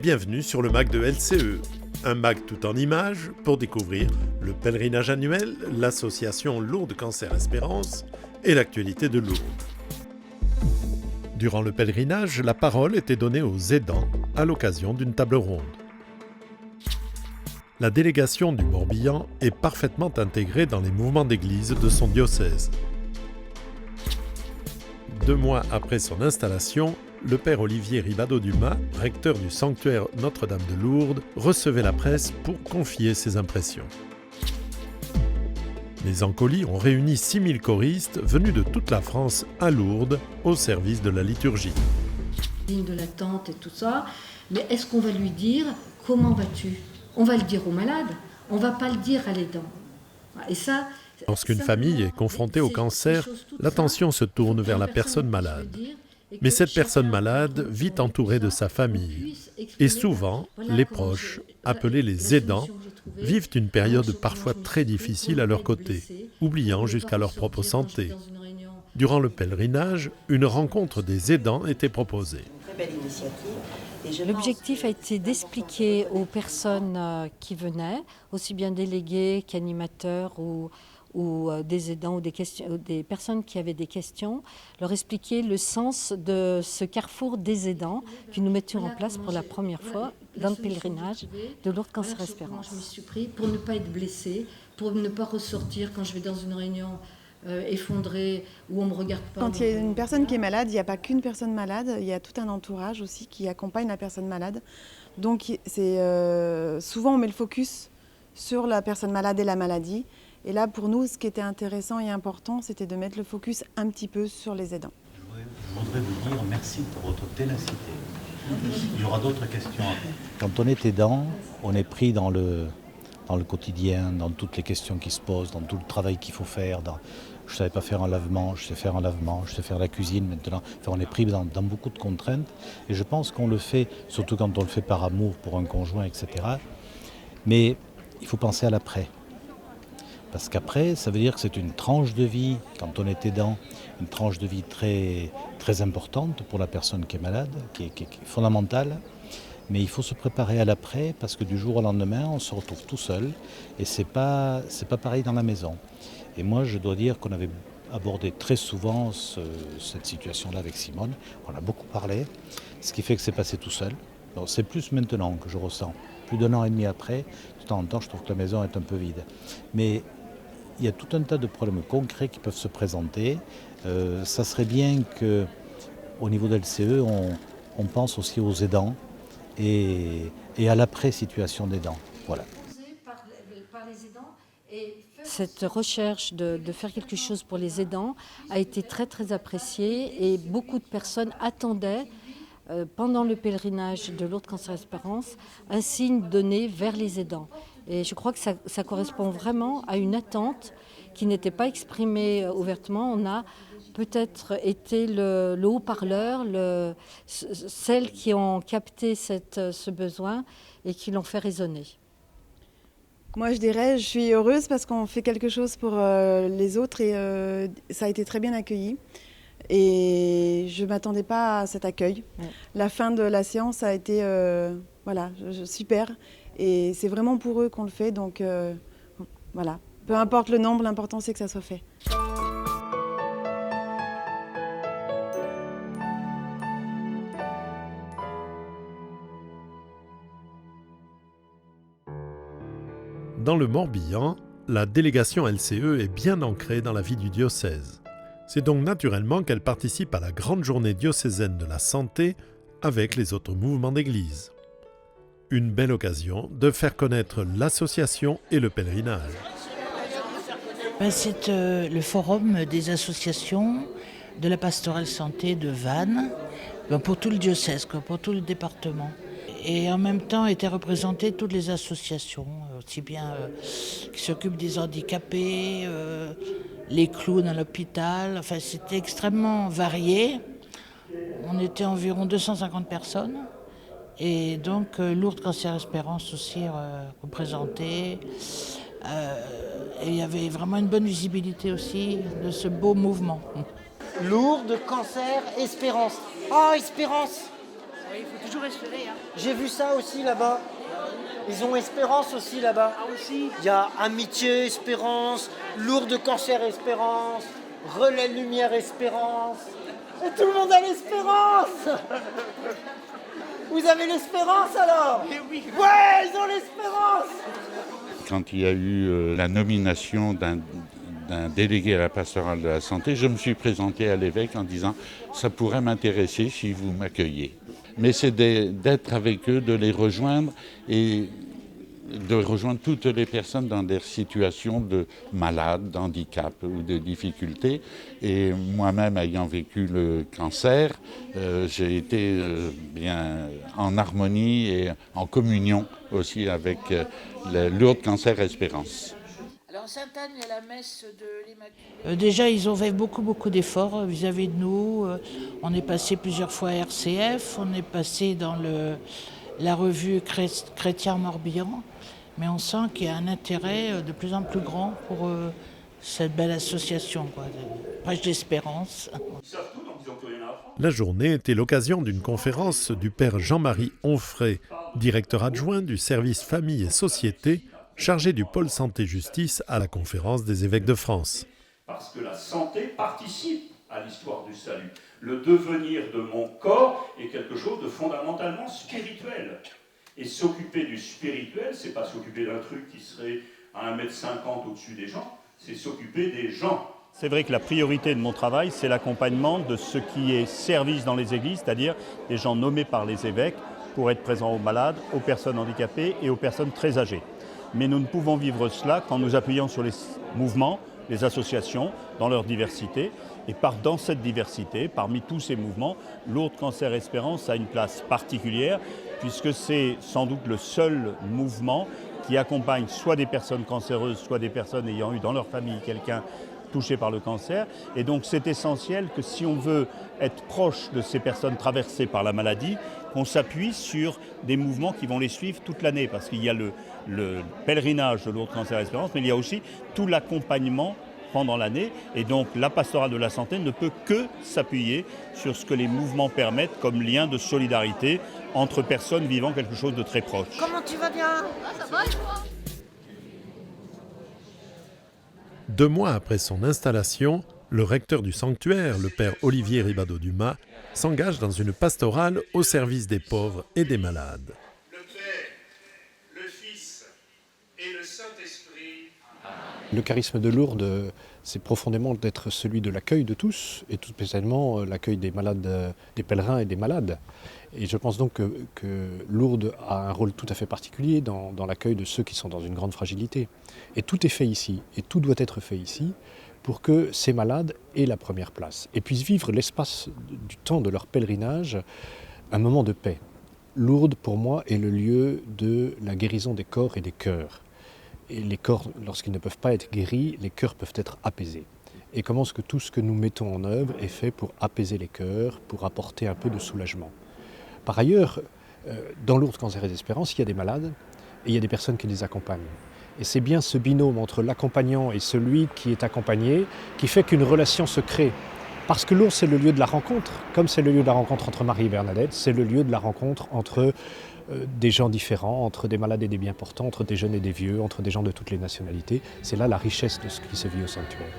Bienvenue sur le MAC de LCE, un MAC tout en images pour découvrir le pèlerinage annuel, l'association Lourdes Cancer Espérance et l'actualité de Lourdes. Durant le pèlerinage, la parole était donnée aux aidants à l'occasion d'une table ronde. La délégation du Morbihan est parfaitement intégrée dans les mouvements d'église de son diocèse. 2 mois après son installation, le père Olivier Ribado-Dumas, recteur du sanctuaire Notre-Dame de Lourdes, recevait la presse pour confier ses impressions. Les Ancolis ont réuni 6000 choristes venus de toute la France à Lourdes au service de la liturgie. Digne de l'attente et tout ça, mais est-ce qu'on va lui dire « Comment vas-tu » On va le dire au malade, on ne va pas le dire à l'aidant. Et ça, lorsqu'une famille est confrontée au cancer, l'attention se tourne vers la personne malade. Mais cette personne malade vit entourée de sa famille. Et souvent, les proches, appelés les aidants, vivent une période parfois très difficile à leur côté, oubliant jusqu'à leur propre santé. Durant le pèlerinage, une rencontre des aidants était proposée. Très belle initiative. L'objectif a été d'expliquer aux personnes qui venaient, aussi bien délégués qu'animateurs ou des aidants ou des personnes qui avaient des questions, leur expliquer le sens de ce carrefour des aidants que nous mettions en place pour la première fois dans le pèlerinage de Lourdes Cancer Espérance. Je m'y suis pris pour ne pas être blessée, pour ne pas ressortir quand je vais dans une réunion effondrée où on ne me regarde pas. Quand il y a une personne qui est malade, il n'y a pas qu'une personne malade, il y a tout un entourage aussi qui accompagne la personne malade. Donc souvent on met le focus sur la personne malade et la maladie. Et là, pour nous, ce qui était intéressant et important, c'était de mettre le focus un petit peu sur les aidants. Je voudrais vous dire merci pour votre ténacité. Il y aura d'autres questions. Quand on est aidant, on est pris dans le quotidien, dans toutes les questions qui se posent, dans tout le travail qu'il faut faire. Je ne savais pas faire un lavement, je sais faire un lavement, je sais faire la cuisine maintenant. Enfin, on est pris dans beaucoup de contraintes. Et je pense qu'on le fait, surtout quand on le fait par amour pour un conjoint, etc. Mais il faut penser à l'après. Parce qu'après, ça veut dire que c'est une tranche de vie, quand on est aidant, une tranche de vie très, très importante pour la personne qui est malade, qui est fondamentale. Mais il faut se préparer à l'après, parce que du jour au lendemain, on se retrouve tout seul. Et c'est pas pareil dans la maison. Et moi, je dois dire qu'on avait abordé très souvent cette situation-là avec Simone. On a beaucoup parlé, ce qui fait que c'est passé tout seul. Donc, c'est plus maintenant que je ressens. Plus d'1 an et demi après, de temps en temps, je trouve que la maison est un peu vide. Mais il y a tout un tas de problèmes concrets qui peuvent se présenter. Ça serait bien qu'au niveau de LCE, on pense aussi aux aidants et à l'après-situation d'aidants. Voilà. Cette recherche de faire quelque chose pour les aidants a été très très appréciée et beaucoup de personnes attendaient pendant le pèlerinage de Lourdes Cancer Espérance un signe donné vers les aidants. Et je crois que ça correspond vraiment à une attente qui n'était pas exprimée ouvertement. On a peut-être été le haut-parleur, celles qui ont capté ce besoin et qui l'ont fait résonner. Moi, je dirais, je suis heureuse parce qu'on fait quelque chose pour les autres et ça a été très bien accueilli. Et je ne m'attendais pas à cet accueil. Ouais. La fin de la séance a été super. Et c'est vraiment pour eux qu'on le fait. Donc voilà, peu importe le nombre, l'important c'est que ça soit fait. Dans le Morbihan, la délégation LCE est bien ancrée dans la vie du diocèse. C'est donc naturellement qu'elle participe à la grande journée diocésaine de la santé avec les autres mouvements d'église. Une belle occasion de faire connaître l'association et le pèlerinage. C'est le forum des associations de la pastorale santé de Vannes, pour tout le diocèse, pour tout le département. Et en même temps étaient représentées toutes les associations, aussi bien qui s'occupent des handicapés, les clowns à l'hôpital. Enfin, c'était extrêmement varié. On était environ 250 personnes. Et donc, Lourdes Cancer Espérance aussi représentée. Et il y avait vraiment une bonne visibilité aussi de ce beau mouvement. Lourdes Cancer Espérance. Oh, Espérance! Oui, il faut toujours toujours espérer. Hein. J'ai vu ça aussi là-bas. Ils ont Espérance aussi là-bas. Ah aussi. Il y a Amitié, Espérance, Lourdes Cancer, Espérance, Relais Lumière, Espérance. Et tout le monde a l'espérance. Vous avez l'espérance alors? Oui. Ouais, ils ont l'espérance. Quand il y a eu la nomination d'un délégué à la pastorale de la santé, je me suis présenté à l'évêque en disant « ça pourrait m'intéresser si vous m'accueillez ». Mais c'est d'être avec eux, de les rejoindre et de rejoindre toutes les personnes dans des situations de malades, d'handicap ou de difficultés. Et moi-même, ayant vécu le cancer, j'ai été bien en harmonie et en communion aussi avec le Lourdes Cancer Espérance. Alors en Sainte-Anne, il y a la messe de l'Immaculée. Déjà, ils ont fait beaucoup d'efforts vis-à-vis de nous. On est passé plusieurs fois à RCF, on est passé dans la revue Chrétien Morbihan, mais on sent qu'il y a un intérêt de plus en plus grand pour cette belle association, quoi, Prêche d'Espérance. La journée était l'occasion d'une conférence du père Jean-Marie Onfray, directeur adjoint du service Famille et Société, chargé du pôle santé-justice à la conférence des évêques de France. Parce que la santé participe à l'histoire du salut. Le devenir de mon corps est quelque chose de fondamentalement spirituel. Et s'occuper du spirituel, c'est pas s'occuper d'un truc qui serait à 1,50 m au-dessus des gens, c'est s'occuper des gens. C'est vrai que la priorité de mon travail, c'est l'accompagnement de ce qui est service dans les églises, c'est-à-dire des gens nommés par les évêques pour être présents aux malades, aux personnes handicapées et aux personnes très âgées. Mais nous ne pouvons vivre cela qu'en nous appuyant sur les mouvements, les associations, dans leur diversité. Et dans cette diversité, parmi tous ces mouvements, Lourdes Cancer Espérance a une place particulière, puisque c'est sans doute le seul mouvement qui accompagne soit des personnes cancéreuses, soit des personnes ayant eu dans leur famille quelqu'un touché par le cancer. Et donc c'est essentiel que si on veut être proche de ces personnes traversées par la maladie, qu'on s'appuie sur des mouvements qui vont les suivre toute l'année, parce qu'il y a le pèlerinage de Lourdes Cancer Espérance, mais il y a aussi tout l'accompagnement pendant l'année. Et donc la pastorale de la santé ne peut que s'appuyer sur ce que les mouvements permettent comme lien de solidarité entre personnes vivant quelque chose de très proche. Comment tu vas bien? Ça va et toi? 2 mois après son installation, le recteur du sanctuaire, le père Olivier Ribado-Dumas, s'engage dans une pastorale au service des pauvres et des malades. Le Père, le Fils et le Saint-Esprit. Le charisme de Lourdes, c'est profondément d'être celui de l'accueil de tous, et tout spécialement l'accueil des malades, des pèlerins et des malades. Et je pense donc que Lourdes a un rôle tout à fait particulier dans l'accueil de ceux qui sont dans une grande fragilité. Et tout est fait ici, et tout doit être fait ici, pour que ces malades aient la première place, et puissent vivre l'espace du temps de leur pèlerinage, un moment de paix. Lourdes, pour moi, est le lieu de la guérison des corps et des cœurs. Et les corps, lorsqu'ils ne peuvent pas être guéris, les cœurs peuvent être apaisés. Et comment est-ce que tout ce que nous mettons en œuvre est fait pour apaiser les cœurs, pour apporter un peu de soulagement. Par ailleurs, dans Lourdes Cancer et Espérance, il y a des malades et il y a des personnes qui les accompagnent. Et c'est bien ce binôme entre l'accompagnant et celui qui est accompagné qui fait qu'une relation se crée. Parce que Lourdes, c'est le lieu de la rencontre. Comme c'est le lieu de la rencontre entre Marie et Bernadette, c'est le lieu de la rencontre entre des gens différents, entre des malades et des bien portants, entre des jeunes et des vieux, entre des gens de toutes les nationalités. C'est là la richesse de ce qui se vit au sanctuaire.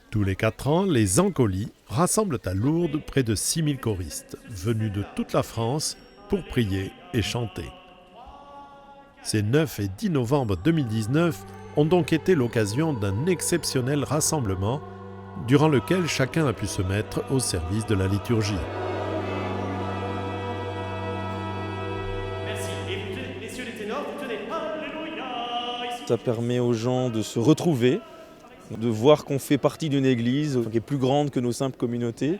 Tous les 4 ans, les Ancolies rassemblent à Lourdes près de 6000 choristes, venus de toute la France pour prier et chanter. Ces 9 et 10 novembre 2019 ont donc été l'occasion d'un exceptionnel rassemblement, durant lequel chacun a pu se mettre au service de la liturgie. Merci. Et vous tenez, messieurs les ténors, vous tenez. Alléluia. Ça permet aux gens de se retrouver, de voir qu'on fait partie d'une église qui est plus grande que nos simples communautés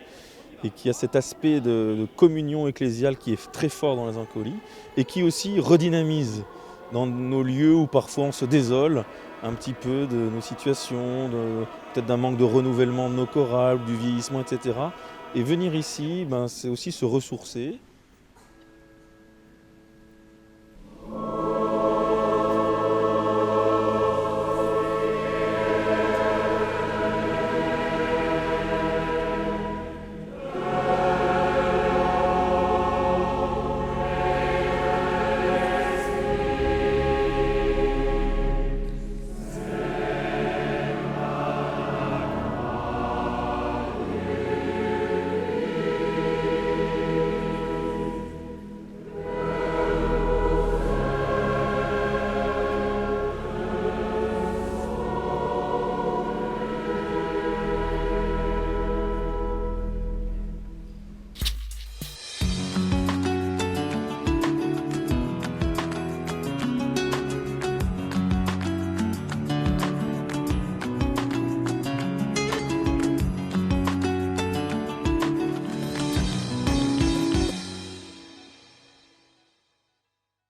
et qui a cet aspect de communion ecclésiale qui est très fort dans les Ancolies et qui aussi redynamise dans nos lieux où parfois on se désole un petit peu de nos situations, peut-être d'un manque de renouvellement de nos chorales, du vieillissement, etc. Et venir ici, c'est aussi se ressourcer